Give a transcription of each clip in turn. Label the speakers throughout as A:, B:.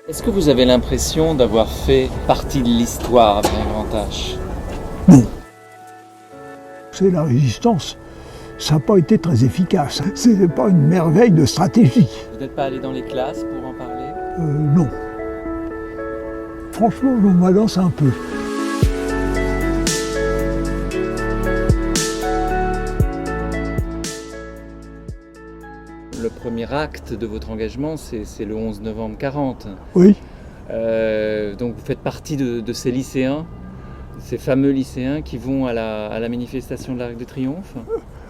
A: Est-ce que vous avez l'impression d'avoir fait partie de l'histoire avec un grand H?
B: Non. C'est la résistance. Ça n'a pas été très efficace. Ce n'est pas une merveille de stratégie.
A: Vous n'êtes pas allé dans les classes pour en parler?
B: Non. Franchement, je m'avance un peu.
A: Le premier acte de votre engagement, c'est le 11 novembre 40.
B: Oui.
A: Donc vous faites partie de ces lycéens, ces fameux lycéens qui vont à la manifestation de l'Arc de Triomphe?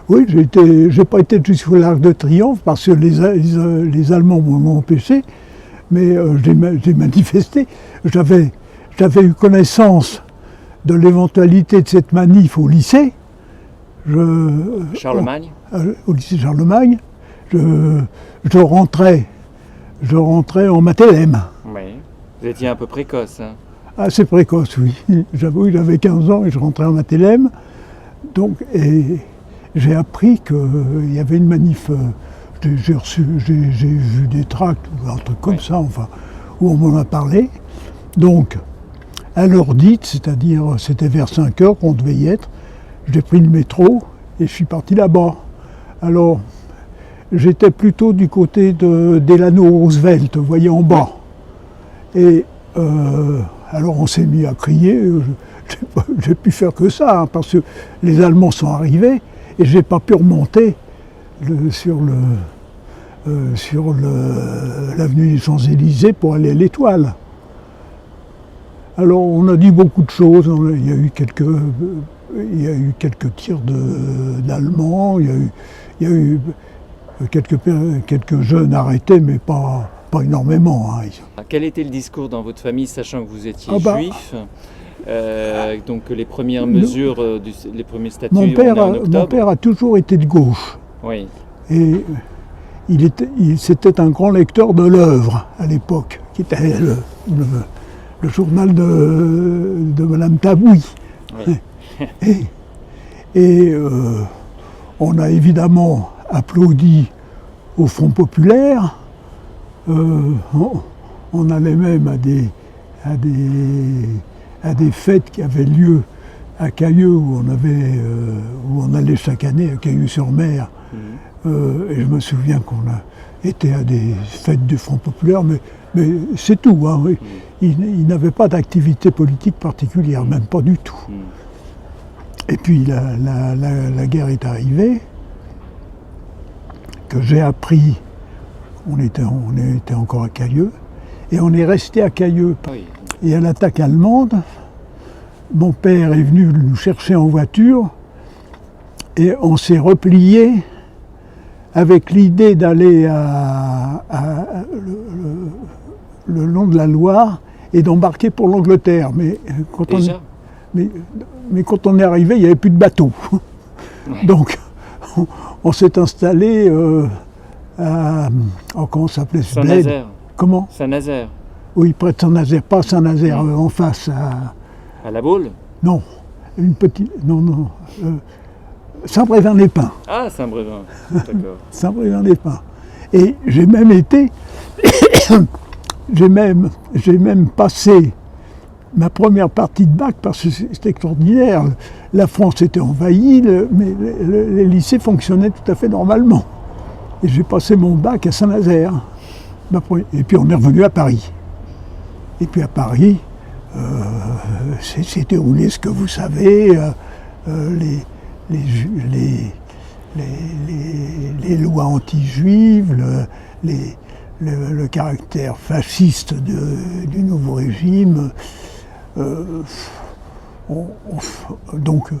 B: Oui, j'ai pas été jusqu'au l'Arc de Triomphe parce que les Allemands m'ont empêché, mais j'ai manifesté. J'avais eu connaissance de l'éventualité de cette manif au lycée.
A: Charlemagne?
B: Au lycée Charlemagne. Je rentrais en Matélème.
A: Oui. Vous étiez un peu précoce. Hein?
B: Assez précoce, oui. J'avais 15 ans et je rentrais en Matélème. Donc, et j'ai appris qu'il y avait une manif. J'ai vu des tracts ou un truc comme ça, enfin, où on m'en a parlé. Donc, à l'heure dite, c'est-à-dire c'était vers 5 heures qu'on devait y être, j'ai pris le métro et je suis parti là-bas. Alors, j'étais plutôt du côté de Delano Roosevelt, vous voyez, en bas. Et alors on s'est mis à crier, j'ai pu faire que ça, hein, parce que les Allemands sont arrivés et j'ai pas pu remonter sur l'avenue des Champs-Élysées pour aller à l'Étoile. Alors on a dit beaucoup de choses, il y a eu quelques tirs d'Allemands, il y a eu quelques jeunes arrêtés, mais pas énormément. Hein.
A: Quel était le discours dans votre famille, sachant que vous étiez juif, donc les premières mesures, les premiers statuts en octobre?
B: Mon père a toujours été de gauche.
A: Oui.
B: Et c'était un grand lecteur de l'Œuvre à l'époque, qui était le journal de Madame Tabouy. Oui. Et on a évidemment applaudi au Front populaire. On allait même à des fêtes qui avaient lieu à Cailleux, où on allait chaque année à Cailleux-sur-Mer. Et je me souviens qu'on a été à des fêtes du Front populaire, mais c'est tout. Hein. Il n'avait pas d'activité politique particulière, même pas du tout. Et puis la guerre est arrivée, que j'ai appris. On était encore à Cailleux, et on est resté à Cailleux. Oui. Et à l'attaque allemande, mon père est venu nous chercher en voiture, et on s'est replié avec l'idée d'aller le long de la Loire et d'embarquer pour l'Angleterre. Mais quand on est arrivé, il n'y avait plus de bateau. Ouais. Donc on s'est installé comment ça s'appelait ce bled?
A: Saint-Nazaire.
B: Comment?
A: Saint-Nazaire.
B: Oui, près de Saint-Nazaire, pas Saint-Nazaire, en face.
A: À La Baule?
B: Non, une petite. Non. Saint-Brévin-les-Pins.
A: Ah, Saint-Brévin, d'accord.
B: Saint-Brévin-les-Pins. Et j'ai même été. j'ai même passé ma première partie de bac parce que c'était extraordinaire. La France était envahie, mais les lycées fonctionnaient tout à fait normalement. Et j'ai passé mon bac à Saint-Nazaire. Et puis on est revenu à Paris. Et puis à Paris, s'est déroulé ce que vous savez, les lois anti-juives, le caractère fasciste du nouveau régime. Donc,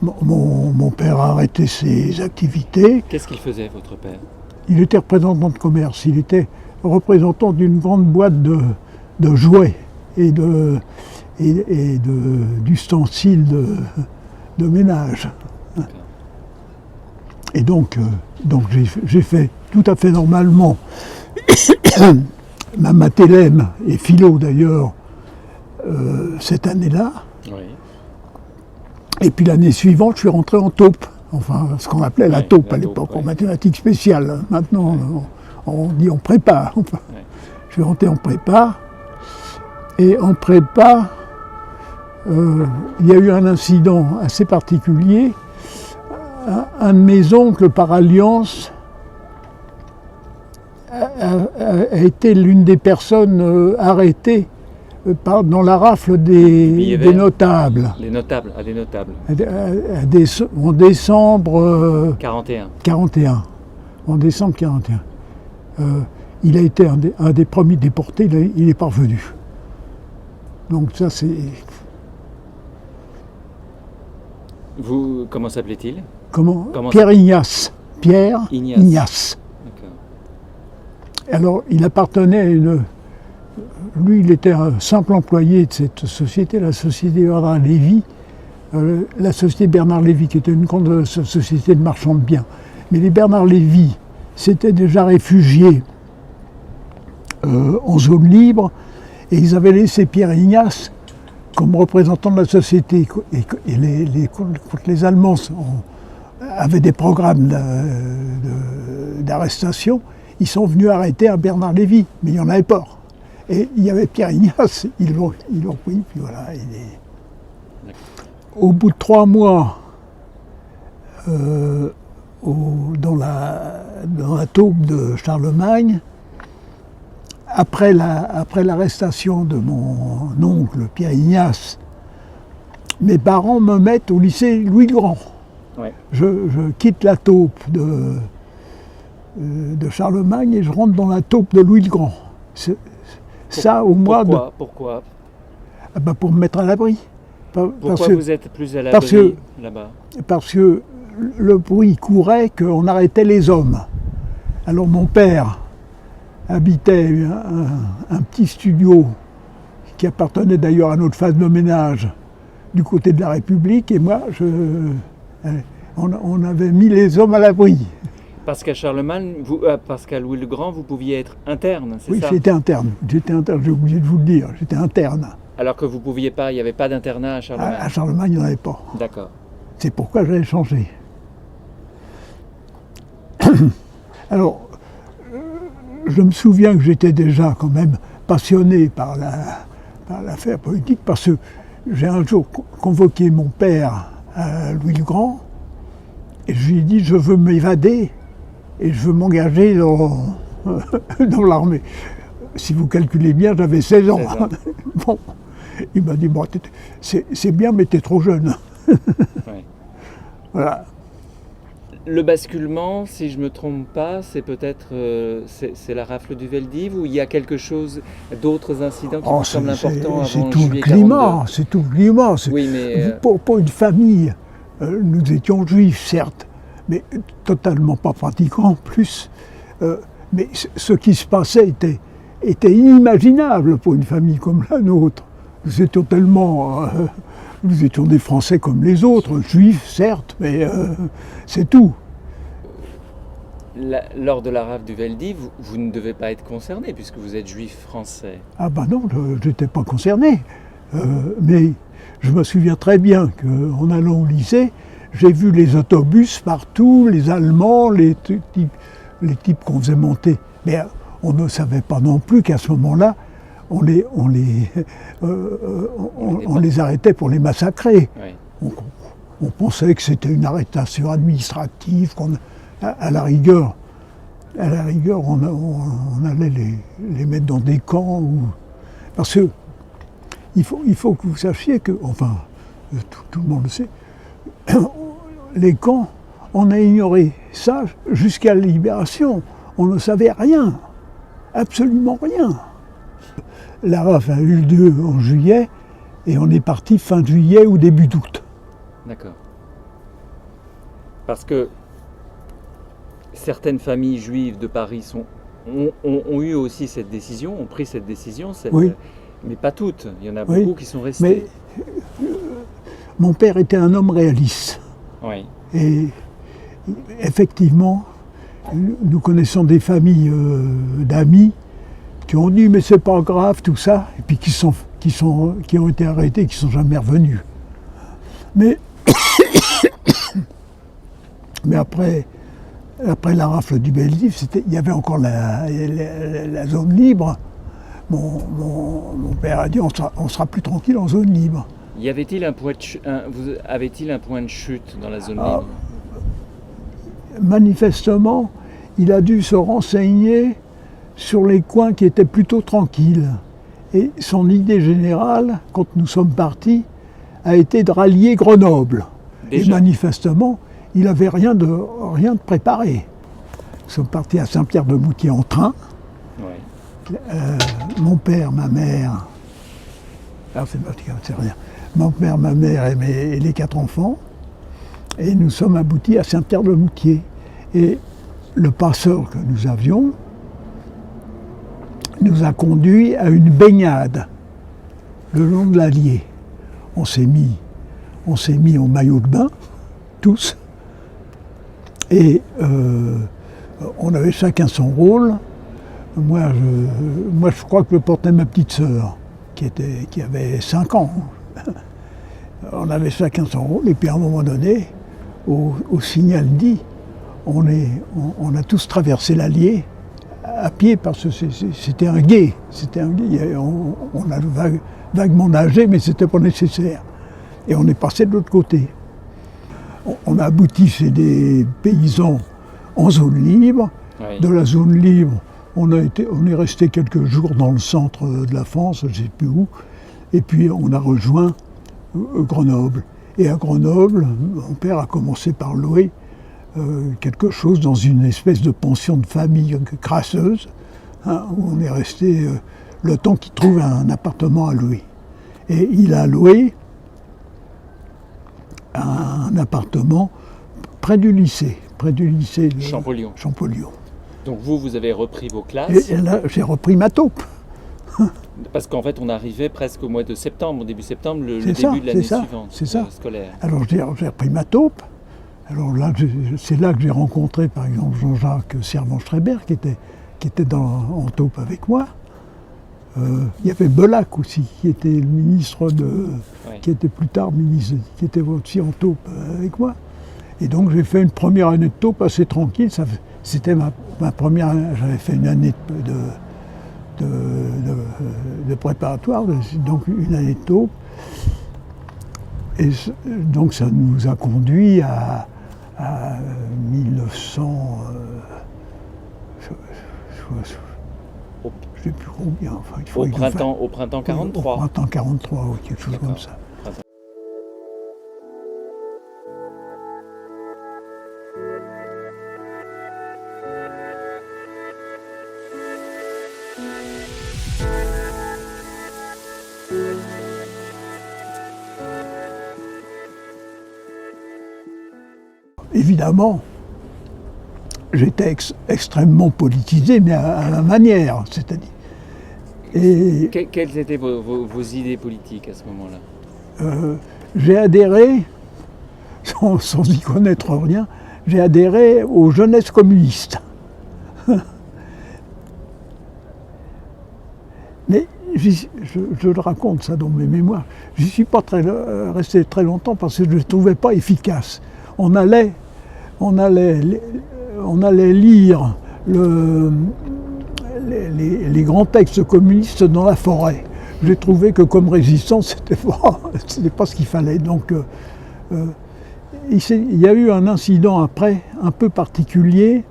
B: mon père a arrêté ses activités.
A: Qu'est-ce qu'il faisait, votre père?
B: Il était représentant de commerce. Il était représentant d'une grande boîte de jouets et d'ustensiles de ménage. Okay. Et donc j'ai fait tout à fait normalement ma Matélème et philo d'ailleurs cette année-là. Oui. Et puis l'année suivante, je suis rentré en taupe, enfin ce qu'on appelait la taupe à l'époque, en mathématiques spéciales. Maintenant, on dit on prépare. Enfin, suis rentré en prépa. Et en prépa, il y a eu un incident assez particulier. Un de mes oncles, par alliance, a été l'une des personnes arrêtées dans la rafle des notables.
A: Les notables, des notables.
B: En décembre
A: 41.
B: En décembre 41. Il a été un des premiers déportés, il est parvenu. Donc ça c'est...
A: Vous, comment s'appelait-il?
B: Comment Pierre Ignace. Pierre Ignace. Alors il appartenait à une... Lui, il était un simple employé de cette société, la société Bernard Lévy. La société Bernard Lévy, qui était une grande société de marchands de biens. Mais les Bernard Lévy s'étaient déjà réfugiés en zone libre et ils avaient laissé Pierre Ignace comme représentant de la société. Et les Allemands avaient des programmes d'arrestation, ils sont venus arrêter un Bernard Lévy, mais il n'y en avait pas. Et il y avait Pierre Ignace, ils l'ont pris, puis voilà. Au bout de 3 mois, dans la taupe de Charlemagne, après l'arrestation de mon oncle Pierre Ignace, mes parents me mettent au lycée Louis le Grand.
A: Ouais.
B: Je quitte la taupe de Charlemagne et je rentre dans la taupe de Louis le Grand.
A: Pourquoi
B: pour me mettre à l'abri.
A: Pourquoi vous êtes plus à l'abri là-bas?
B: Parce que le bruit courait qu'on arrêtait les hommes. Alors mon père habitait un petit studio qui appartenait d'ailleurs à notre femme de ménage du côté de la République, et moi, on avait mis les hommes à l'abri.
A: Parce qu'à Charlemagne, parce qu'à Louis le Grand, vous pouviez être interne, c'est ça?
B: Oui, j'étais interne, j'ai oublié de vous le dire, j'étais interne.
A: Alors que vous ne pouviez pas, il n'y avait pas d'internat à Charlemagne?
B: À Charlemagne, il n'y en avait pas.
A: D'accord.
B: C'est pourquoi j'avais changé. Alors, je me souviens que j'étais déjà quand même passionné par l'affaire politique, parce que j'ai un jour convoqué mon père à Louis le Grand, et je lui ai dit, je veux m'évader, et je veux m'engager dans l'armée. Si vous calculez bien, j'avais 16 ans. Bon, il m'a dit, bon, c'est bien, mais t'es trop jeune.
A: Ouais.
B: Voilà.
A: Le basculement, si je ne me trompe pas, c'est peut-être c'est la rafle du Veldiv, ou il y a quelque chose, d'autres incidents qui vous semblent importants avant juillet 42?
B: C'est tout le climat.
A: Oui, mais
B: pour une famille, nous étions juifs, certes, mais totalement pas pratiquants en plus. Mais ce qui se passait était inimaginable pour une famille comme la nôtre. Nous étions nous étions des Français comme les autres, juifs certes, mais c'est tout.
A: Lors de la rafle du Veldiv, vous ne devez pas être concerné puisque vous êtes juif français.
B: Ah ben non, je n'étais pas concerné. Mais je me souviens très bien qu'en allant au lycée, j'ai vu les autobus partout, les Allemands, les types qu'on faisait monter. Mais on ne savait pas non plus qu'à ce moment-là, on les arrêtait pour les massacrer.
A: Oui.
B: On pensait que c'était une arrestation administrative, à la rigueur, on allait les mettre dans des camps. Parce que il faut que vous sachiez que, enfin, tout le monde le sait, les camps, on a ignoré ça jusqu'à la libération. On ne savait rien, absolument rien. La rafle a eu lieu en juillet et on est parti fin juillet ou début d'août.
A: D'accord. Parce que certaines familles juives de Paris ont eu aussi cette décision, ont pris cette décision,
B: oui.
A: Mais pas toutes. Il y en a beaucoup qui sont restés.
B: Mais mon père était un homme réaliste.
A: Oui.
B: Et effectivement, nous connaissons des familles d'amis qui ont dit mais c'est pas grave tout ça, et puis qui ont été arrêtés, qui sont jamais revenus. Mais après la rafle du Veldiv, il y avait encore la zone libre. mon père a dit on sera plus tranquille en zone libre.
A: Y avait-il un point de chute dans la zone libre?
B: Manifestement, il a dû se renseigner sur les coins qui étaient plutôt tranquilles. Et son idée générale, quand nous sommes partis, a été de rallier Grenoble.
A: Déjà.
B: Et manifestement, il n'avait rien de préparé. Nous sommes partis à Saint-Pierre-de-Moutier en train.
A: Ouais.
B: Mon père, ma mère, alors c'est rien. Mon père, ma mère et les 4 enfants. Et nous sommes aboutis à Saint-Pierre-de-Moutier. Et le passeur que nous avions nous a conduits à une baignade le long de l'Allier. On s'est mis en maillot de bain, tous. Et on avait chacun son rôle. Moi, je crois que je portais ma petite sœur, qui avait 5 ans. On avait chacun son rôle, et puis à un moment donné, au signal dit, on a tous traversé l'Allier à pied, parce que c'était un gué. On a vaguement nagé, mais c'était pas nécessaire. Et on est passé de l'autre côté. On a abouti chez des paysans en zone libre.
A: Oui.
B: De la zone libre, on est resté quelques jours dans le centre de la France, je ne sais plus où, et puis on a rejoint Grenoble. Et à Grenoble, mon père a commencé par louer quelque chose dans une espèce de pension de famille crasseuse, hein, où on est resté le temps qu'il trouve un appartement à louer. Et il a loué un appartement près du lycée de Champollion.
A: Donc vous avez repris vos classes.
B: Et là, j'ai repris ma taupe.
A: Parce qu'en fait, on arrivait presque au mois de septembre, au début septembre, le
B: C'est
A: début de l'année
B: ça,
A: suivante
B: c'est ça.
A: Scolaire.
B: Alors j'ai repris ma taupe. Alors là, c'est là que j'ai rencontré par exemple Jean-Jacques Servan-Schreiber qui était en taupe avec moi. Il y avait Belac aussi, qui était le ministre qui était plus tard ministre, qui était aussi en taupe avec moi. Et donc j'ai fait une première année de taupe assez tranquille. C'était ma première année. J'avais fait une année de préparatoire, donc une année de taupe. Et donc ça nous a conduit à 1900, je ne sais plus combien. Enfin,
A: Au printemps 43.
B: Au printemps 43, oui, quelque chose comme ça. Évidemment, j'étais extrêmement politisé, mais à ma manière, c'est-à-dire. Et
A: quelles étaient vos idées politiques à ce moment-là?
B: J'ai adhéré, sans y connaître rien, j'ai adhéré aux jeunesses communistes. Mais je le raconte ça dans mes mémoires. Je n'y suis pas resté très longtemps parce que je ne le trouvais pas efficace. On allait lire les grands textes communistes dans la forêt. J'ai trouvé que comme résistance, c'était pas ce qu'il fallait. Donc, il y a eu un incident après, un peu particulier,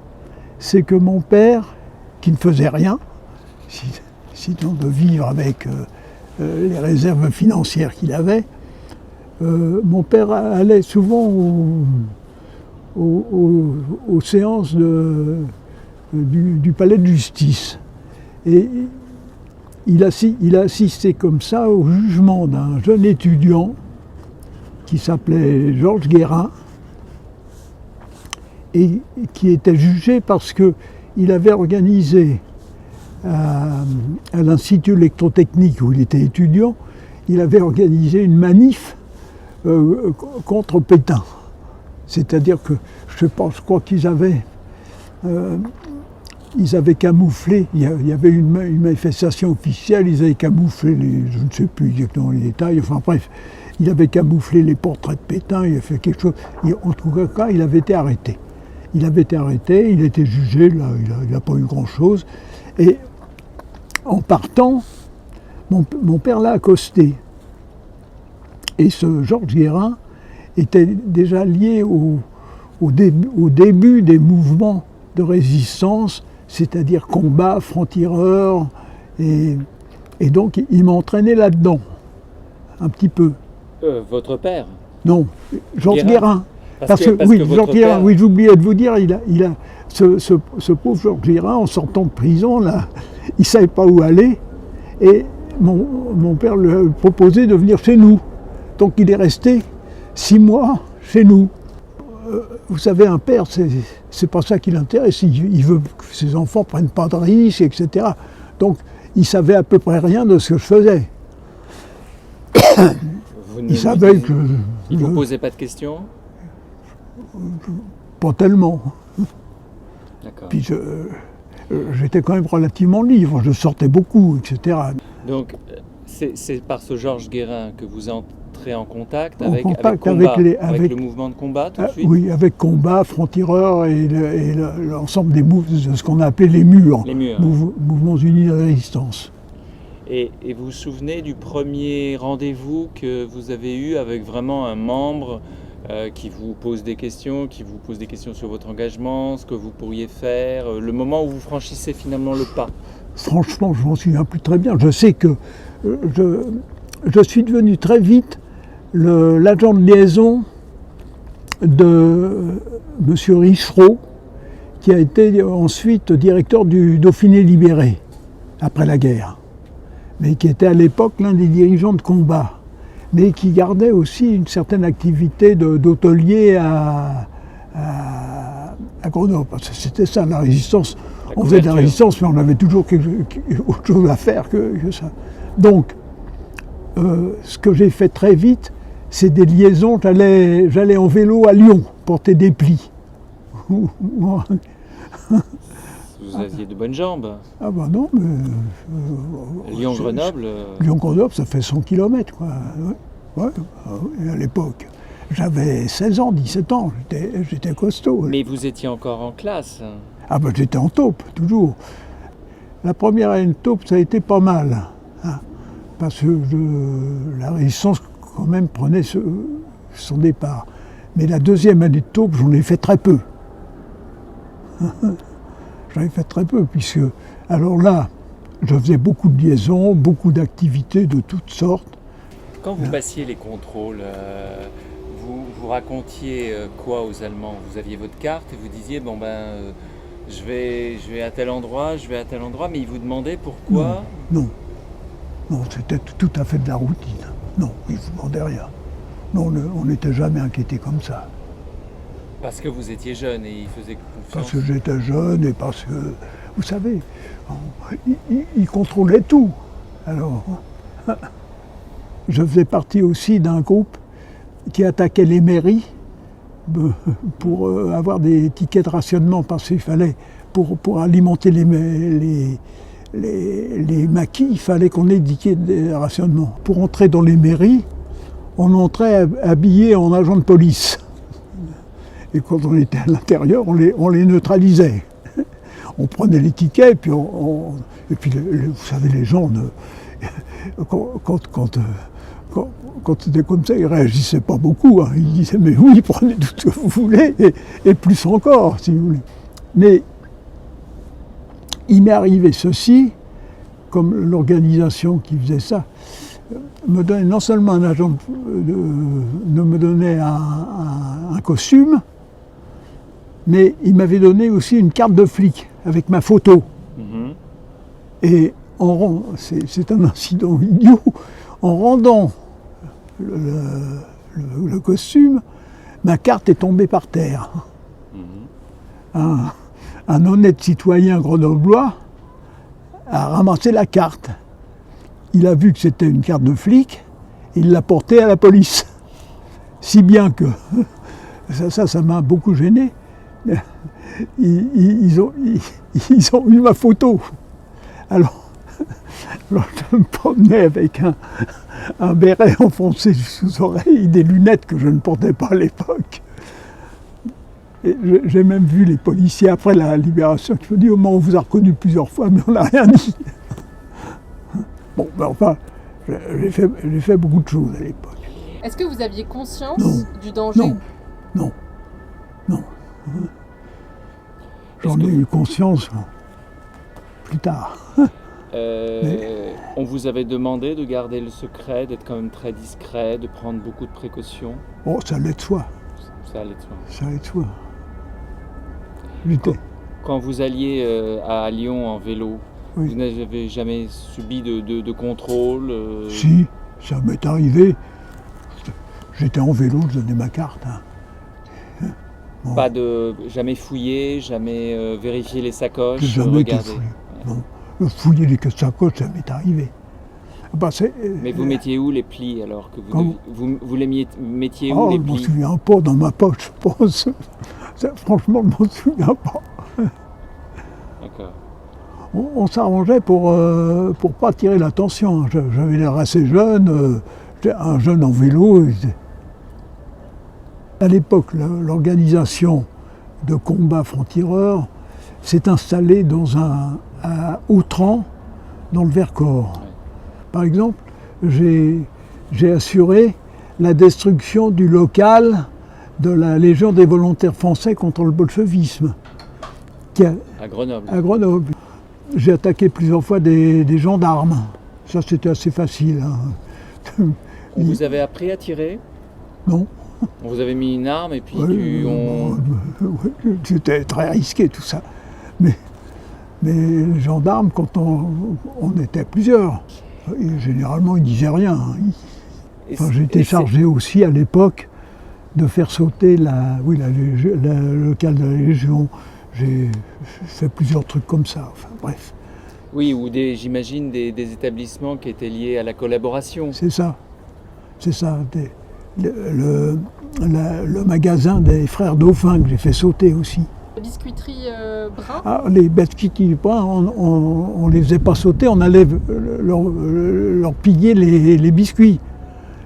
B: c'est que mon père, qui ne faisait rien, sinon de vivre avec les réserves financières qu'il avait, mon père allait souvent aux séances du palais de justice. Et il a assisté comme ça au jugement d'un jeune étudiant qui s'appelait Georges Guérin et qui était jugé parce qu'il avait organisé à l'Institut électrotechnique où il était étudiant, il avait organisé une manif contre Pétain. C'est-à-dire que, je crois qu'ils avaient camouflé, il y avait une manifestation officielle, ils avaient camouflé, je ne sais plus exactement les détails, enfin bref, il avait camouflé les portraits de Pétain, il a fait quelque chose, en tout cas, il avait été arrêté. Il avait été arrêté, il a été jugé, là, il n'a pas eu grand-chose, et en partant, mon père l'a accosté. Et ce Georges Guérin était déjà lié au début des mouvements de résistance, c'est-à-dire combat, franc-tireur, et donc il m'a entraîné là-dedans, un petit peu.
A: Votre père?
B: Non, Georges Guérin.
A: Parce que
B: oui,
A: votre
B: Georges Guérin,
A: père...
B: oui, j'oubliais de vous dire, ce pauvre Georges Guérin, en sortant de prison, là, il ne savait pas où aller, et mon père lui a proposé de venir chez nous. Donc il est resté 6 mois chez nous. Vous savez, un père, c'est pas ça qui l'intéresse. Il veut que ses enfants ne prennent pas de risques, etc. Donc il savait à peu près rien de ce que je faisais. Il savait que...
A: Il ne vous posait pas de questions?
B: Pas tellement.
A: D'accord.
B: Puis j'étais quand même relativement libre, je sortais beaucoup, etc.
A: Donc c'est par ce Georges Guérin que vous entrez en contact
B: En
A: avec
B: contact
A: combat,
B: avec
A: le mouvement de combat tout de suite?
B: Oui, avec combat, franc-tireur et l'ensemble de ce qu'on a appelé les murs, Mouvements Unis de la Résistance.
A: Et vous vous souvenez du premier rendez-vous que vous avez eu avec vraiment un membre qui vous pose des questions, sur votre engagement, ce que vous pourriez faire, le moment où vous franchissez finalement le pas?
B: Franchement, je m'en souviens plus très bien. Je sais que je suis devenu très vite l'agent de liaison de M. Richereau, qui a été ensuite directeur du Dauphiné libéré, après la guerre, mais qui était à l'époque l'un des dirigeants de combat, mais qui gardait aussi une certaine activité d'hôtelier à Grenoble. Parce que c'était ça, la résistance. On faisait de la résistance, mais on avait toujours autre chose à faire que ça. Donc, ce que j'ai fait très vite, c'est des liaisons. J'allais en vélo à Lyon, porter des plis.
A: Vous aviez de bonnes jambes.
B: Ah ben non, mais...
A: Lyon-Grenoble...
B: Lyon-Grenoble, ça fait 100 km, quoi. Ouais, à l'époque. J'avais 16 ans, 17 ans, j'étais costaud.
A: Mais vous étiez encore en classe?
B: Ah ben j'étais en taupe, toujours. La première année de taupe, ça a été pas mal. Hein, parce que la résistance, quand même, prenait son départ. Mais la deuxième année de taupe, j'en ai fait très peu. J'en ai fait très peu, puisque... Alors là, je faisais beaucoup de liaisons, beaucoup d'activités de toutes sortes.
A: Quand vous passiez les contrôles, vous racontiez quoi aux Allemands? Vous aviez votre carte et vous disiez, bon ben, je vais à tel endroit, mais ils vous demandaient pourquoi?
B: Non, c'était tout à fait de la routine. Non, ils ne vous demandaient rien. Non, on n'était jamais inquiété comme ça.
A: Parce que vous étiez jeune et ils faisaient confiance?
B: Parce que j'étais jeune et parce que, vous savez, ils contrôlaient tout. Alors, je faisais partie aussi d'un groupe qui attaquait les mairies pour avoir des tickets de rationnement, parce qu'il fallait, pour alimenter les maquis, il fallait qu'on ait des tickets de rationnement. Pour entrer dans les mairies, on entrait habillé en agent de police. Et quand on était à l'intérieur, on les neutralisait. On prenait les tickets, et puis, vous savez, les gens, quand c'était comme ça, ils ne réagissaient pas beaucoup. Hein. Ils disaient, mais oui, prenez tout ce que vous voulez, et plus encore, si vous voulez. Mais il m'est arrivé ceci, comme l'organisation qui faisait ça, me donnait non seulement un agent, me donnait un costume, mais il m'avait donné aussi une carte de flic avec ma photo. Et c'est un incident idiot, en rendant le costume, ma carte est tombée par terre. Un honnête citoyen grenoblois a ramassé la carte. Il a vu que c'était une carte de flic, il l'a portée à la police. Si bien que, ça m'a beaucoup gêné, ils ont eu ma photo. Alors je me promenais avec un béret enfoncé sous oreille, des lunettes que je ne portais pas à l'époque. J'ai même vu les policiers après la libération qui m'ont dit, on vous a reconnu plusieurs fois, mais on n'a rien dit. Bon, ben enfin, j'ai fait beaucoup de choses à l'époque.
C: Est-ce que vous aviez conscience
B: Non.
C: du danger?
B: Non, non.
A: Est-ce
B: J'en
A: que
B: ai eu conscience plus tard.
A: On vous avait demandé de garder le secret, d'être quand même très discret, de prendre beaucoup de précautions.
B: Oh, ça allait de soi.
A: Ça allait de soi.
B: Ça allait de soi. J'étais.
A: Quand vous alliez à Lyon en vélo,
B: Oui.
A: vous n'avez jamais subi de contrôle
B: Si, ça m'est arrivé. J'étais en vélo, je donnais ma carte. Hein. Bon,
A: Pas de jamais fouillé, jamais vérifié les sacoches,
B: j'ai jamais été
A: regardé.
B: fouillé. Non. Fouiller les sacoches, ça m'est arrivé. Bah,
A: Mais vous mettiez où les plis alors que
B: Comment
A: vous les mettiez où
B: oh,
A: les
B: je m'en
A: plis?
B: souviens pas dans ma poche, je pense. Ça, franchement, je m'en souviens pas.
A: D'accord.
B: On s'arrangeait pour pas attirer l'attention. J'avais l'air assez jeune, j'étais un jeune en vélo. À l'époque, l'organisation de combat franc-tireur s'est installée à Autran, dans le Vercors.
A: Ouais.
B: Par exemple, j'ai assuré la destruction du local de la Légion des volontaires français contre le bolchevisme,
A: À Grenoble.
B: à Grenoble. J'ai attaqué plusieurs fois des gendarmes. Ça, c'était assez facile. Hein.
A: On vous avait appris à tirer?
B: Non.
A: On vous avait mis une arme et puis
B: C'était très risqué tout ça. Mais les gendarmes, quand on était plusieurs, généralement ils disaient rien. Hein. Enfin, j'étais chargé aussi à l'époque de faire sauter le local de la Légion. J'ai fait plusieurs trucs comme ça. Enfin, bref.
A: Oui, ou j'imagine des établissements qui étaient liés à la collaboration.
B: C'est ça. C'est ça. Le magasin des frères Dauphin que j'ai fait sauter aussi.
C: La biscuiterie Brun?
B: Ah, les biscuiteries Brun, on les faisait pas sauter, on allait leur piller les biscuits.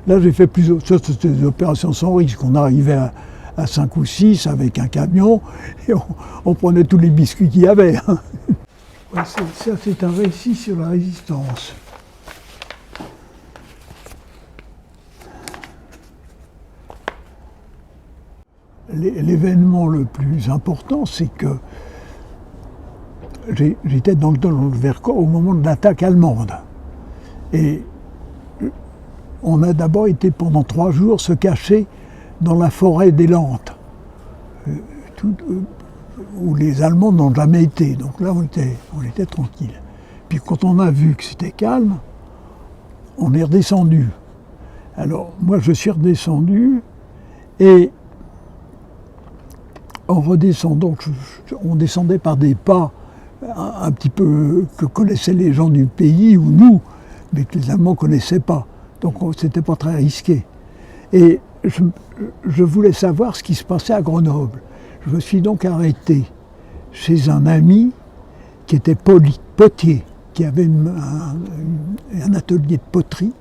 B: Là, j'ai fait plusieurs. Ça, c'était des opérations sans risque. On arrivait à 5 ou 6 avec un camion et on prenait tous les biscuits qu'il y avait. Hein. Ouais, ça, c'est un récit sur la résistance. L'événement le plus important, c'est que j'étais dans le Vercors au moment de l'attaque allemande. Et on a d'abord été pendant 3 jours se cacher dans la forêt des Landes, où les Allemands n'ont jamais été. Donc là, on était tranquille. Puis quand on a vu que c'était calme, on est redescendu. Alors moi, je suis redescendu et en redescendant, on descendait par des pas un petit peu que connaissaient les gens du pays ou nous, mais que les Allemands ne connaissaient pas. Donc c'était pas très risqué. Et je voulais savoir ce qui se passait à Grenoble. Je me suis donc arrêté chez un ami qui était potier, qui avait un atelier de poterie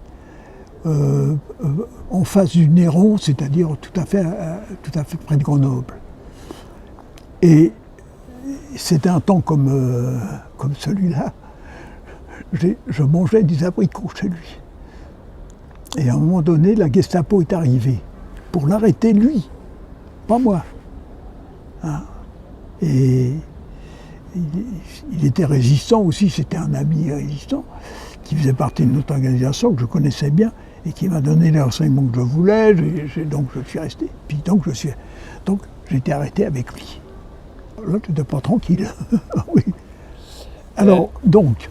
B: en face du Néron, c'est-à-dire tout à fait près de Grenoble. Et c'était un temps comme celui-là. Je mangeais des abricots chez lui. Et à un moment donné, la Gestapo est arrivée pour l'arrêter lui, pas moi. Hein. Et il était résistant aussi, c'était un ami résistant qui faisait partie de notre organisation que je connaissais bien et qui m'a donné les renseignements que je voulais. Donc je suis resté. Puis donc j'ai été arrêté avec lui. Là, tu n'étais pas tranquille. Oui. Alors, donc,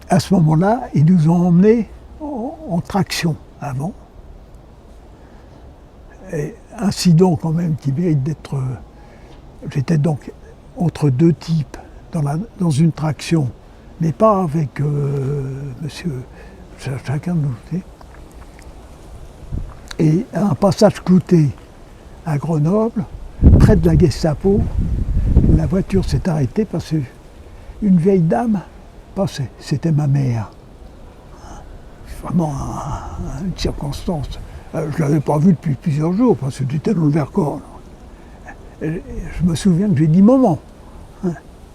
B: à ce moment-là, ils nous ont emmenés en traction avant. Et incident quand même qui mérite d'être... J'étais donc entre 2 types dans une traction, mais pas avec monsieur, chacun de nous. Et à un passage clouté à Grenoble, près de la Gestapo, la voiture s'est arrêtée parce qu'une vieille dame passait. C'était ma mère. Vraiment une circonstance. Je ne l'avais pas vue depuis plusieurs jours parce que j'étais dans le Vercors. Je me souviens que j'ai dit maman.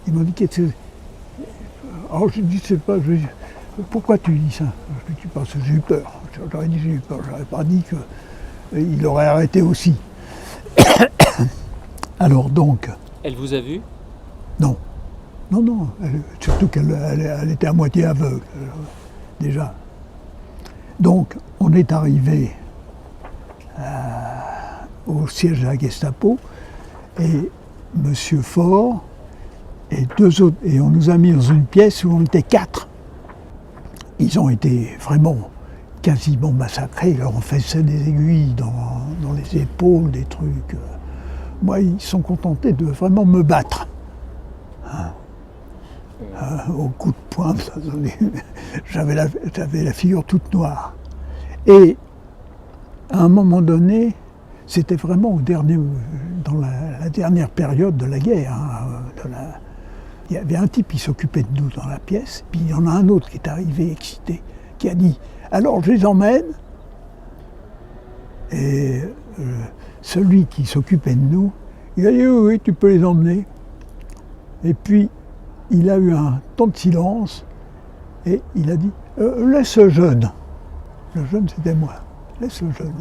B: Il m'a dit qu'est-ce que c'est. Alors je dis c'est pas. pourquoi tu dis ça? Je lui dis parce que j'ai eu peur. J'aurais dit j'ai eu peur, j'aurais pas dit qu'il aurait arrêté aussi. Alors donc,
A: Elle vous a vu?
B: non, surtout qu'elle était à moitié aveugle, déjà. Donc, on est arrivé au siège de la Gestapo, et M. Faure et deux autres, et on nous a mis dans une pièce où on était 4. Ils ont été vraiment quasiment massacrés, ils leur ont fait des aiguilles dans les épaules, des trucs. Moi, ils sont contentés de vraiment me battre. Au coup de poing, j'avais la figure toute noire. Et à un moment donné, c'était vraiment dans la dernière période de la guerre. Il y avait un type qui s'occupait de nous dans la pièce, puis il y en a un autre qui est arrivé excité, qui a dit « Alors je les emmène ?» Et celui qui s'occupait de nous, il a dit « Oui, tu peux les emmener. » Et puis, il a eu un temps de silence, et il a dit « Laisse le jeune. » Le jeune, c'était moi. « Laisse le jeune. »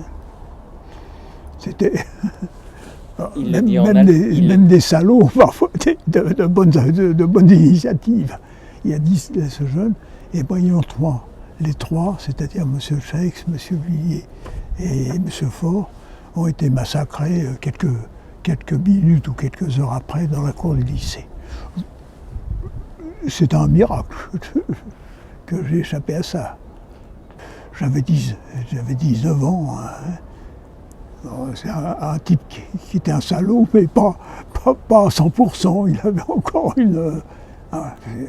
B: C'était... Même des salauds, parfois, de bonnes initiatives. Il a dit « Laisse le jeune. » Et voyons les trois, c'est-à-dire M. Chaix, M. Villiers et M. Faure, ont été massacrés quelques minutes ou quelques heures après dans la cour du lycée. C'est un miracle que j'ai échappé à ça. J'avais 19 ans. C'est un type qui était un salaud, mais pas à 100%. Il avait encore une...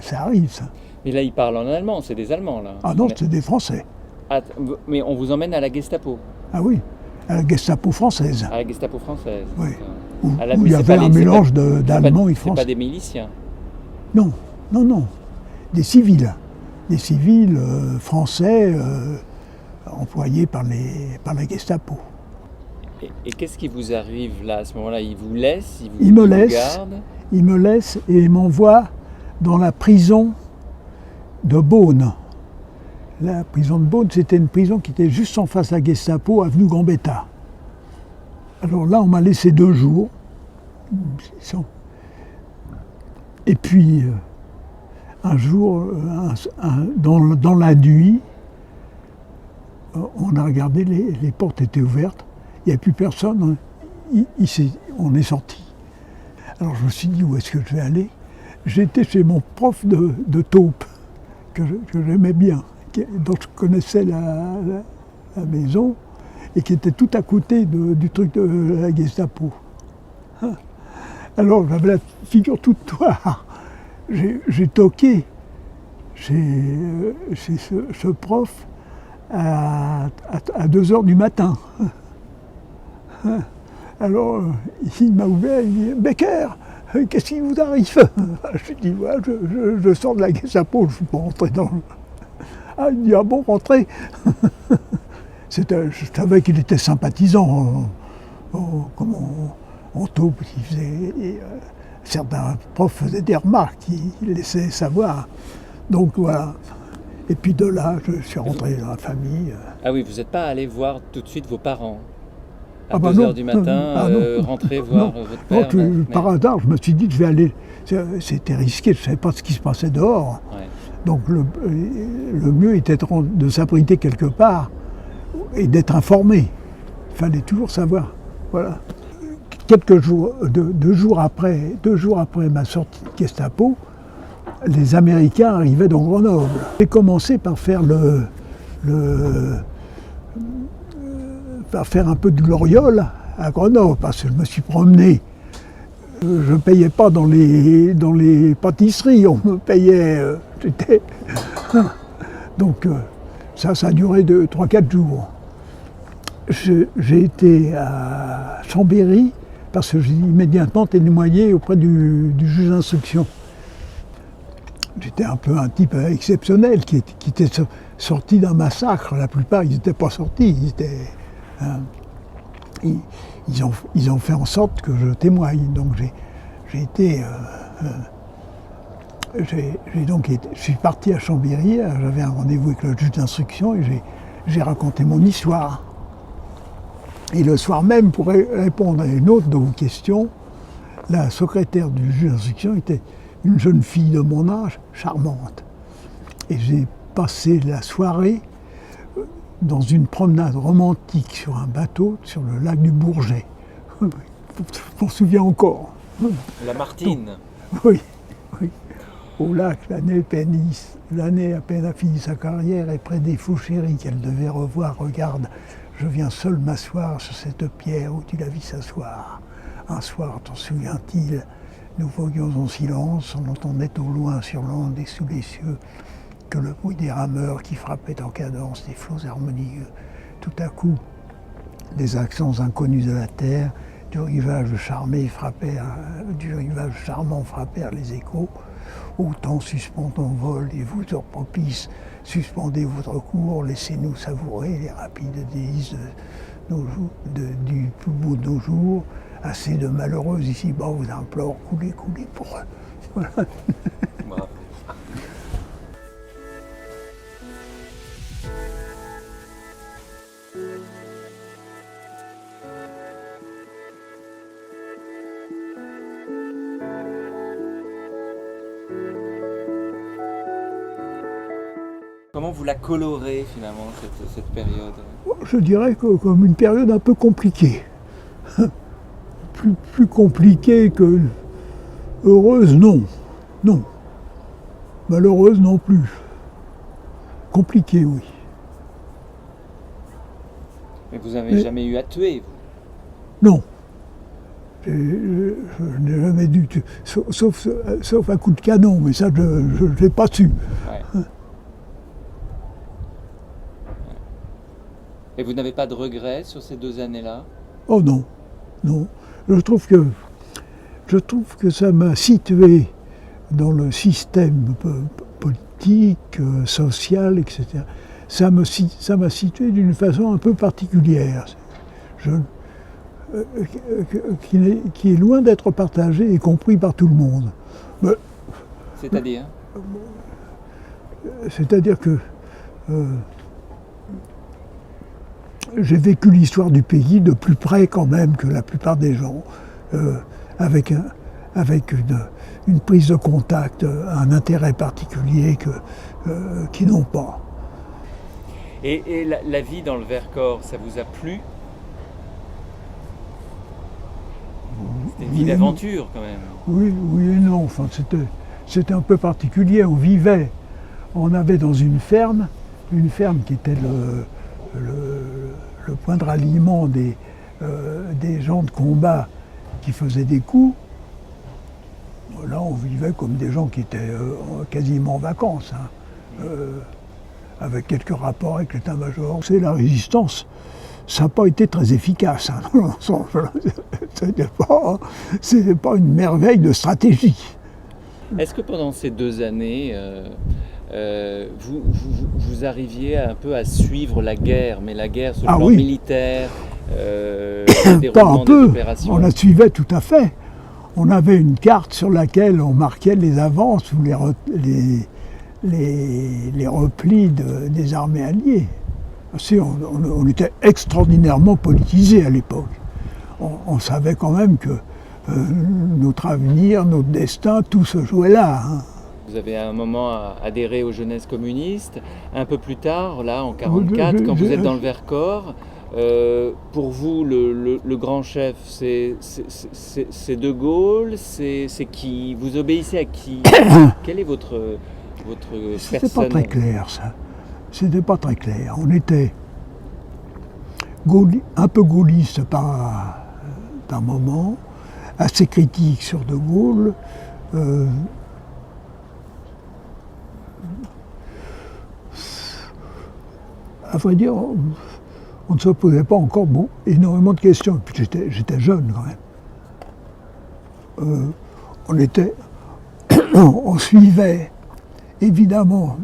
B: ça arrive, ça.
A: Mais là, ils parlent en allemand, c'est des Allemands, là.
B: Ah non, c'est des Français.
A: Mais on vous emmène à la Gestapo?
B: Ah oui, à la Gestapo française.
A: À la Gestapo française.
B: Oui. Où
A: À la
B: il y
A: c'est
B: avait
A: pas
B: un
A: les- c'est
B: mélange
A: pas-
B: d'Allemands et
A: C'est
B: Français.
A: pas des miliciens.
B: Non. Des civils. Des civils français employés par la Gestapo.
A: Et qu'est-ce qui vous arrive là, à ce moment-là? Ils vous laissent?
B: Ils me
A: vous
B: laissent.
A: gardent?
B: Il me laisse et m'envoie dans la prison de Beaune. La prison de Beaune, c'était une prison qui était juste en face de la Gestapo, avenue Gambetta. Alors là, on m'a laissé 2 jours. Et puis, un jour, dans la nuit, on a regardé, les portes étaient ouvertes, il n'y avait plus personne, on est sorti. Alors je me suis dit, où est-ce que je vais aller? J'étais chez mon prof de taupe, que j'aimais bien, dont je connaissais la maison, et qui était tout à côté du truc de la Gestapo. Alors j'avais la figure toute noire. J'ai toqué chez ce prof à 2 heures du matin. Alors il m'a ouvert, il dit « Becker, qu'est-ce qui vous arrive ?» Je dis ouais, « je sors de la Gestapo, je ne suis pas rentré dans le... » Ah, il dit « Ah bon, rentrez ?» Je savais qu'il était sympathisant, comme en taupe, certains profs faisaient des remarques, ils laissaient savoir. Donc voilà. Et puis de là, je suis rentré dans la famille.
A: Ah oui, vous n'êtes pas allé voir tout de suite vos parents? À
B: Ah bah
A: 2
B: non,
A: heures du matin,
B: non,
A: rentrer voir
B: non.
A: votre père?
B: Donc, par hasard, je me suis dit que je vais aller. C'était risqué, je ne savais pas ce qui se passait dehors.
A: Ouais.
B: Donc le mieux était de s'abriter quelque part et d'être informé. Il fallait toujours savoir. Voilà. Quelques jours, 2 jours après ma sortie de Gestapo, les Américains arrivaient dans Grenoble. J'ai commencé par faire par faire un peu de gloriole à Grenoble, parce que je me suis promené. Je ne payais pas dans les pâtisseries, on me payait. Donc ça a duré 3-4 jours. J'ai été à Chambéry, parce que j'ai immédiatement témoigné auprès du juge d'instruction. J'étais un peu un type exceptionnel qui était sorti d'un massacre. La plupart, ils n'étaient pas sortis. Ils ont fait en sorte que je témoigne. Donc j'ai été je suis parti à Chambéry, j'avais un rendez-vous avec le juge d'instruction et j'ai raconté mon histoire. Et le soir même, pour répondre à une autre de vos questions, la secrétaire du juge d'instruction était une jeune fille de mon âge, charmante. Et j'ai passé la soirée dans une promenade romantique sur un bateau sur le lac du Bourget. Je m'en souviens encore.
A: La Martine.
B: Oui, oui. Au lac, l'année à peine a fini sa carrière et près des fous chéris qu'elle devait revoir, regarde, je viens seul m'asseoir sur cette pierre où tu l'as vu s'asseoir. Un soir, t'en souviens-t-il, nous voguions en silence, on entendait au loin sur l'onde et sous les cieux que le bruit des rameurs qui frappaient en cadence des flots harmonieux. Tout à coup, des accents inconnus de la terre, du rivage charmant frappèrent les échos. Ô temps suspend ton vol et vous, heures propices, suspendez votre cours, laissez-nous savourer les rapides délices du plus beau de nos jours. Assez de malheureux ici-bas vous implore, coulez, coulez pour eux. Voilà.
A: Bravo. Comment vous la colorez finalement cette période?
B: Je dirais que comme une période un peu compliquée. Plus compliquée que heureuse, non. Non. Malheureuse non plus. Compliquée, oui.
A: Mais vous n'avez jamais eu à tuer, vous?
B: Non. Je n'ai jamais dû tuer. Sauf un coup de canon, mais ça, je ne l'ai pas su.
A: Ouais. Et vous n'avez pas de regrets sur ces 2 années-là?
B: Oh non, non. Je trouve que ça m'a situé dans le système politique, social, etc. Ça m'a situé d'une façon un peu particulière, qui est loin d'être partagée et compris par tout le monde. Mais,
A: C'est-à-dire?
B: C'est-à-dire que j'ai vécu l'histoire du pays de plus près quand même que la plupart des gens, avec une prise de contact, un intérêt particulier qu'ils n'ont pas.
A: Et la vie dans le Vercors, ça vous a plu? C'était une vie d'aventure quand même.
B: Oui et non. Enfin, c'était un peu particulier. On avait dans une ferme qui était le point de ralliement des gens de combat qui faisaient des coups. Là, on vivait comme des gens qui étaient quasiment en vacances, hein, avec quelques rapports avec l'état-major. C'est la résistance. Ça n'a pas été très efficace, hein, dans l'ensemble. C'était pas une merveille de stratégie.
A: Est-ce que pendant ces 2 années, vous arriviez un peu à suivre la guerre, mais la guerre sur le plan militaire, le déroulement des opérations?
B: On la suivait tout à fait. On avait une carte sur laquelle on marquait les avances ou les replis des armées alliées. On était extraordinairement politisés à l'époque. On savait quand même que notre avenir, notre destin, tout se jouait là. Hein.
A: Vous avez à un moment adhéré aux jeunesses communistes. Un peu plus tard, là, en 1944, quand vous êtes dans le Vercors, pour vous, le grand chef, c'est De Gaulle, c'est qui? Vous obéissez à qui? Quel est votre personne?
B: C'était pas très clair, ça. C'était pas très clair. On était un peu gaulliste par moment, assez critique sur De Gaulle. À vrai dire, on ne se posait pas encore énormément de questions. Puis j'étais jeune quand même. On suivait évidemment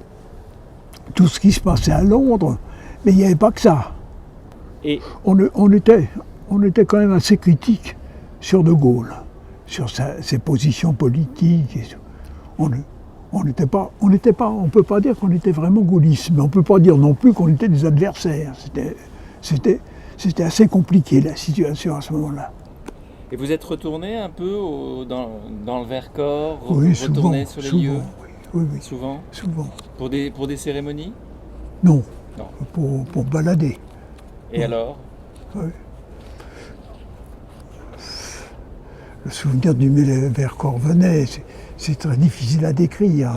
B: tout ce qui se passait à Londres, mais il n'y avait pas que ça.
A: Et
B: on était quand même assez critique sur De Gaulle, sur ses positions politiques. Et on On peut pas dire qu'on était vraiment gaullistes, mais on peut pas dire non plus qu'on était des adversaires. C'était assez compliqué la situation à ce moment-là.
A: Et vous êtes retourné un peu dans le Vercors,
B: Oui,
A: retourné sur les lieux
B: oui,
A: souvent
B: souvent.
A: pour des cérémonies?
B: Non,
A: Non.
B: pour balader.
A: Et
B: Ouais.
A: alors?
B: Oui. Le souvenir du Vercors venait, c'est très difficile à décrire.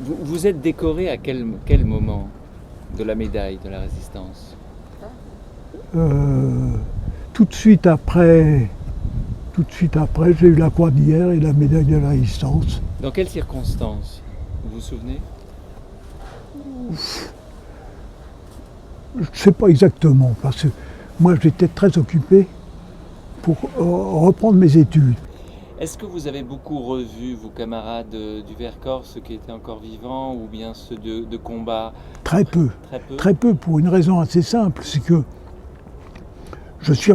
A: Vous êtes décoré à quel moment de la médaille de la Résistance?
B: Tout de suite après, j'ai eu la Croix d'hier et la médaille de la Résistance.
A: Dans quelles circonstances? Vous vous souvenez?
B: Je ne sais pas exactement, parce que moi j'étais très occupé pour reprendre mes études.
A: Est-ce que vous avez beaucoup revu vos camarades du Vercors, ceux qui étaient encore vivants, ou bien ceux de combat?
B: Très peu.
A: Très peu.
B: Très peu, pour une raison assez simple, c'est que je suis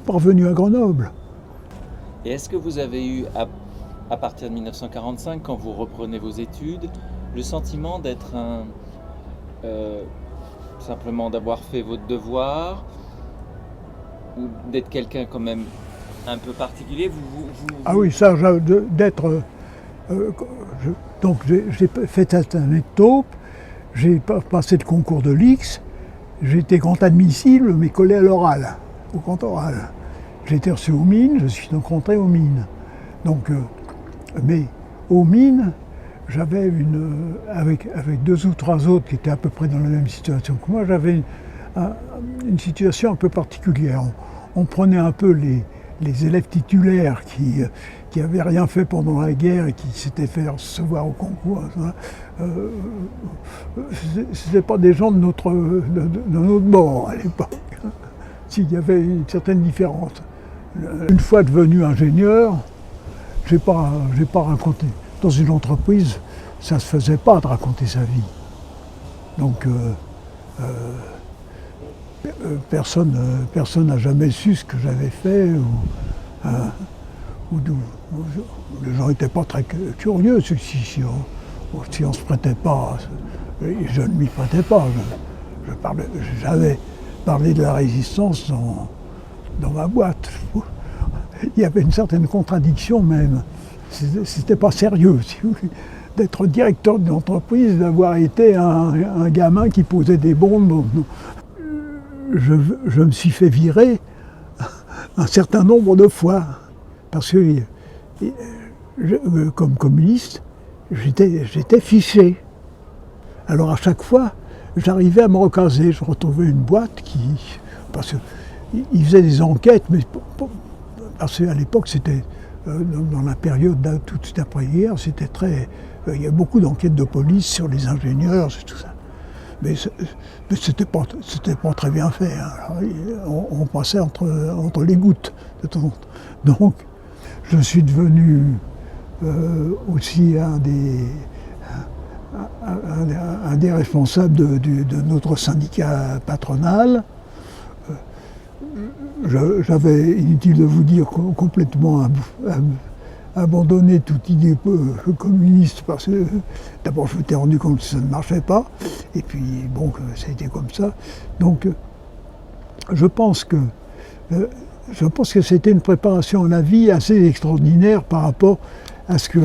B: pas revenu à Grenoble.
A: Et est-ce que vous avez eu, à partir de 1945, quand vous reprenez vos études, le sentiment d'être simplement d'avoir fait votre devoir, ou d'être quelqu'un quand même un peu particulier?
B: Ah oui, ça, d'être... donc j'ai fait cette année de taupe, j'ai passé le concours de l'X, j'ai été grand admissible, mais collé à l'oral, au grand oral. J'ai été reçu aux mines, je suis donc rentré aux mines. Donc, mais aux mines, j'avais avec 2 ou 3 autres qui étaient à peu près dans la même situation que moi, j'avais une situation un peu particulière. On prenait un peu les élèves titulaires qui n'avaient rien fait pendant la guerre et qui s'étaient fait recevoir au concours. C'était pas des gens de notre bord à l'époque. S'il y avait une certaine différence. Une fois devenu ingénieur, j'ai pas raconté. Dans une entreprise, ça se faisait pas de raconter sa vie. Donc personne n'a jamais su ce que j'avais fait ou d'où. Les gens n'étaient pas très curieux si on se prêtait pas. Et je ne m'y prêtais pas. J'avais parlé de la résistance dans ma boîte. Il y avait une certaine contradiction même. C'était pas sérieux, si vous voulez, d'être directeur d'une entreprise, d'avoir été un gamin qui posait des bombes. Je me suis fait virer un certain nombre de fois, parce que comme communiste, j'étais fiché. Alors à chaque fois, j'arrivais à me recaser. Je retrouvais une boîte parce qu'ils faisaient des enquêtes, mais parce qu'à l'époque, c'était dans la période tout de suite après-guerre, c'était très. Il y a beaucoup d'enquêtes de police sur les ingénieurs et tout ça. Mais c'était pas très bien fait. Hein. On passait entre les gouttes de temps en temps. Donc, je suis devenu aussi un des responsables de notre syndicat patronal. J'avais, inutile de vous dire, complètement abandonné toute idée communiste parce que d'abord je m'étais rendu compte que ça ne marchait pas et puis bon, ça a été comme ça. Donc je pense que c'était une préparation à la vie assez extraordinaire par rapport à ce que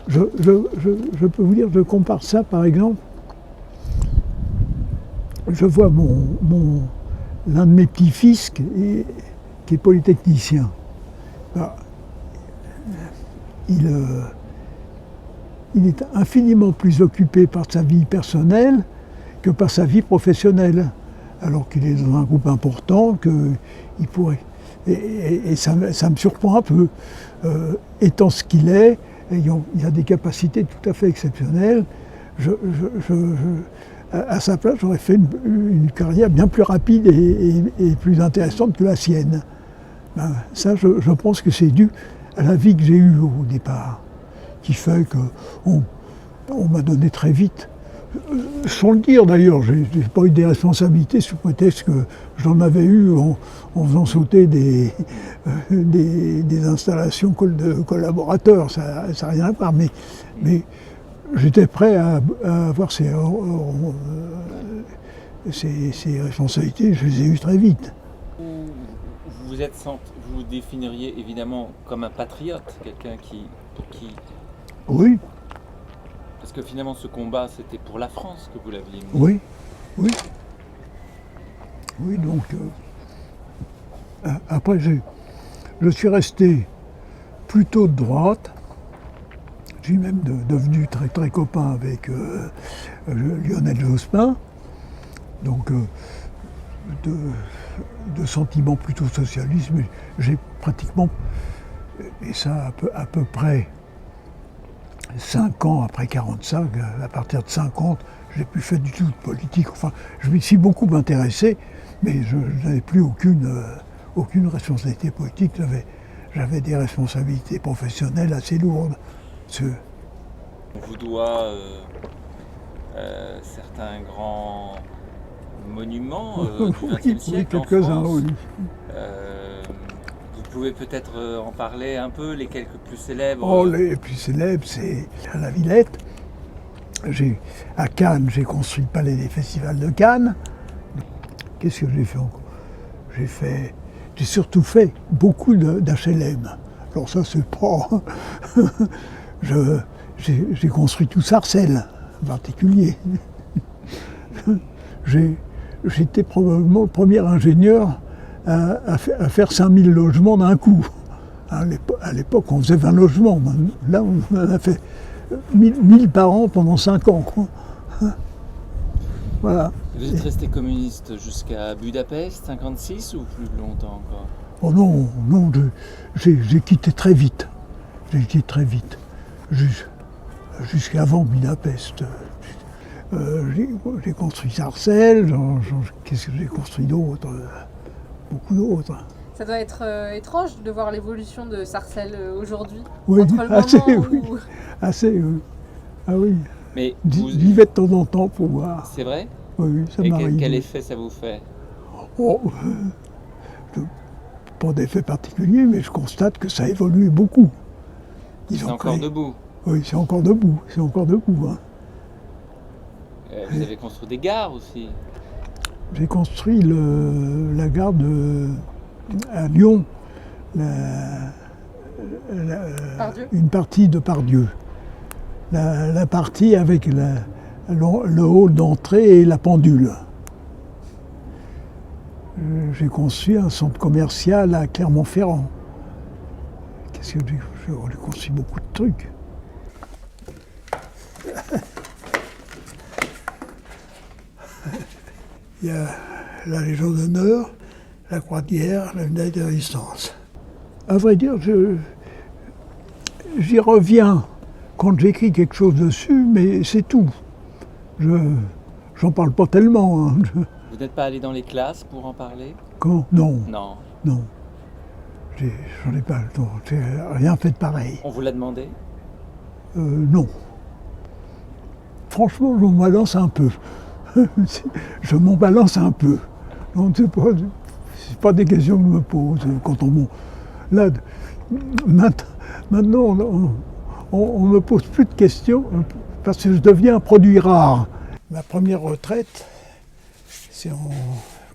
B: je peux vous dire. Je compare ça par exemple. Je vois l'un de mes petits-fils qui est polytechnicien. Alors, il est infiniment plus occupé par sa vie personnelle que par sa vie professionnelle, alors qu'il est dans un groupe important, qu'il pourrait. Et ça me surprend un peu. Étant ce qu'il est, il a des capacités tout à fait exceptionnelles. À sa place, j'aurais fait une carrière bien plus rapide et plus intéressante que la sienne. Ben, ça, je pense que c'est dû à la vie que j'ai eue au départ, qui fait qu'on m'a donné très vite Sans le dire d'ailleurs, j'ai pas eu des responsabilités sous prétexte que j'en avais eu en faisant sauter des installations de collaborateurs, ça n'a rien à voir, mais j'étais prêt à avoir ces responsabilités, je les ai eues très vite.
A: Vous définiriez évidemment comme un patriote, quelqu'un pour qui...
B: Oui,
A: Parce que finalement ce combat c'était pour la France que vous l'aviez mis.
B: oui, oui. Oui, donc après je suis resté plutôt de droite. Je suis même devenu très très copain avec Lionel Jospin. Donc de sentiments plutôt socialistes, mais j'ai pratiquement, et ça à peu près 5 ans après 45, à partir de 50, je n'ai plus fait du tout de politique. Enfin, je m'y suis beaucoup intéressé, mais je n'avais plus aucune responsabilité politique. J'avais des responsabilités professionnelles assez lourdes.
A: On vous doit certains grands monuments du XXe siècle en
B: quelques-uns,
A: France.
B: oui.
A: Vous pouvez peut-être en parler un peu, les quelques plus célèbres.
B: Oh, les plus célèbres, c'est à la Villette. À Cannes, j'ai construit le palais des festivals de Cannes. Qu'est-ce que j'ai fait encore? J'ai surtout fait beaucoup d'HLM. Alors ça, c'est pas... j'ai construit tout Sarcelles, en particulier. J'étais probablement le premier ingénieur à faire 5000 logements d'un coup. À l'époque, on faisait 20 logements. Là, on en a fait 1000 par an pendant 5 ans. Voilà.
A: Vous êtes resté communiste jusqu'à Budapest, 56 ou plus longtemps encore?
B: Oh non, non, j'ai quitté très vite. J'ai quitté très vite. Jusqu'avant Budapest. J'ai construit Sarcelles, qu'est-ce que j'ai construit d'autre? Beaucoup d'autres.
C: Ça doit être étrange de voir l'évolution de Sarcelles aujourd'hui.
B: Oui,
C: entre le
B: assez,
C: moment
B: oui.
C: où...
B: Assez, oui. Ah oui.
A: Mais
B: J'y vais de temps en temps pour voir.
A: C'est vrai?
B: Oui, ça
A: Et
B: m'arrive.
A: quel effet ça vous fait?
B: Oh, pas d'effet particulier, mais je constate que ça a évolué beaucoup.
A: C'est encore debout.
B: Oui, c'est encore debout. C'est encore debout. Hein.
A: Vous avez construit des gares aussi.
B: J'ai construit la gare à Lyon, une partie de Pardieu. La partie avec le hall d'entrée et la pendule. J'ai construit un centre commercial à Clermont-Ferrand. Qu'est-ce que j'ai construit beaucoup de trucs. Il y a la Légion d'honneur, la Croix de guerre, la médaille de résistance. À vrai dire, j'y reviens quand j'écris quelque chose dessus, mais c'est tout. J'en parle pas tellement. Hein.
A: Vous n'êtes pas allé dans les classes pour en parler?
B: Quand? Non.
A: Non.
B: Non. J'en ai pas le temps. J'ai rien fait de pareil.
A: On vous l'a demandé?
B: Non. Franchement, je m'en balance un peu. Je m'en balance un peu. C'est pas des questions que je me pose quand on... Là, maintenant, on me pose plus de questions parce que je deviens un produit rare. Ma première retraite, c'est en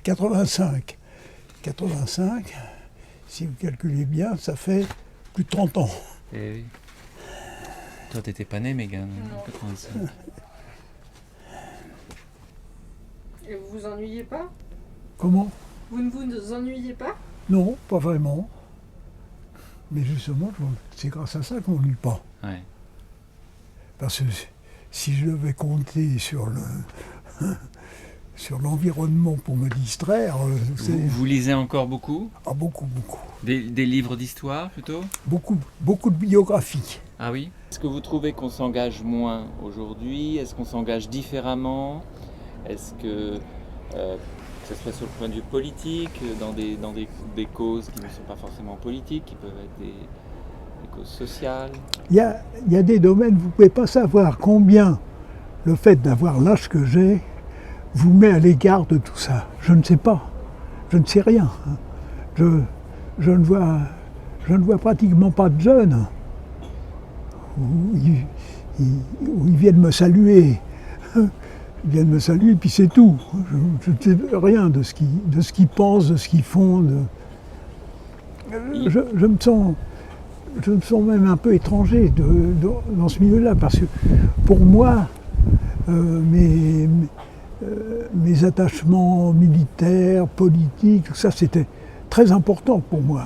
B: 85. 85, si vous calculez bien, ça fait plus de 30 ans.
A: Eh oui. Toi, t'étais pas né, Mégane, en 85.
C: Et vous vous ennuyez pas?
B: Comment?
C: Vous ne vous ennuyez pas?
B: Non, pas vraiment. Mais justement, c'est grâce à ça qu'on ne lit pas.
A: Ouais.
B: Parce que si je devais compter sur l'environnement pour me distraire,
A: Vous lisez encore beaucoup?
B: Ah, beaucoup, beaucoup.
A: Des livres d'histoire plutôt?
B: Beaucoup de biographies.
A: Ah oui? Est-ce que vous trouvez qu'on s'engage moins aujourd'hui? Est-ce qu'on s'engage différemment? Est-ce que ce serait sur le point de vue politique, dans des causes qui ne sont pas forcément politiques, qui peuvent être des causes sociales?
B: Il y a des domaines, vous ne pouvez pas savoir combien le fait d'avoir l'âge que j'ai vous met à l'égard de tout ça. Je ne sais pas, je ne sais rien. Je ne vois pratiquement pas de jeunes où ils viennent me saluer. Ils viennent me saluer, puis c'est tout. Je ne sais rien de ce qu'ils pensent, de ce qu'ils font. Je me sens même un peu étranger dans ce milieu-là, parce que pour moi, mes attachements militaires, politiques, tout ça, c'était très important pour moi.